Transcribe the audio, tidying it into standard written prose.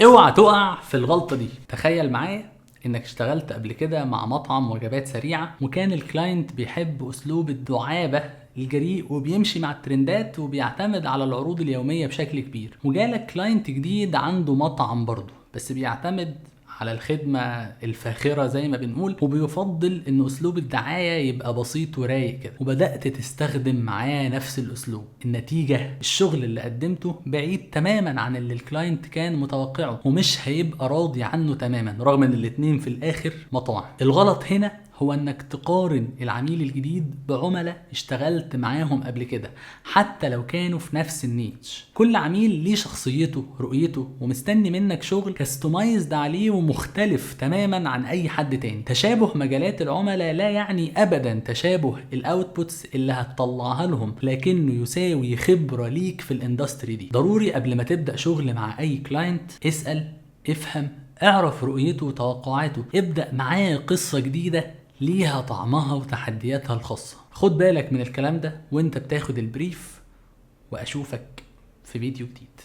اوعى تقع في الغلطة دي. تخيل معايا انك اشتغلت قبل كده مع مطعم وجبات سريعة، وكان الكلاينت بيحب اسلوب الدعابة الجريء وبيمشي مع الترندات وبيعتمد على العروض اليومية بشكل كبير. وجالك كلاينت جديد عنده مطعم برضه، بس بيعتمد على الخدمة الفاخرة زي ما بنقول، وبيفضل ان اسلوب الدعاية يبقى بسيط ورايق كده، وبدأت تستخدم معاه نفس الاسلوب. النتيجة الشغل اللي قدمته بعيد تماما عن اللي الكلاينت كان متوقعه، ومش هيبقى راضي عنه تماما رغم ان الاتنين في الاخر مطاعم. الغلط هنا هو انك تقارن العميل الجديد بعملاء اشتغلت معاهم قبل كده حتى لو كانوا في نفس النيتش. كل عميل ليه شخصيته، رؤيته، ومستني منك شغل كاستمايزد عليه ومختلف تماما عن اي حد تاني. تشابه مجالات العملاء لا يعني ابدا تشابه الاوتبوتس اللي هتطلعها لهم، لكنه يساوي خبرة ليك في الاندستري دي. ضروري قبل ما تبدأ شغل مع اي كلاينت اسأل، افهم، اعرف رؤيته وتوقعاته، ابدأ معاه قصة جديدة ليها طعمها وتحدياتها الخاصة. خد بالك من الكلام ده وانت بتاخد البريف، واشوفك في فيديو جديد.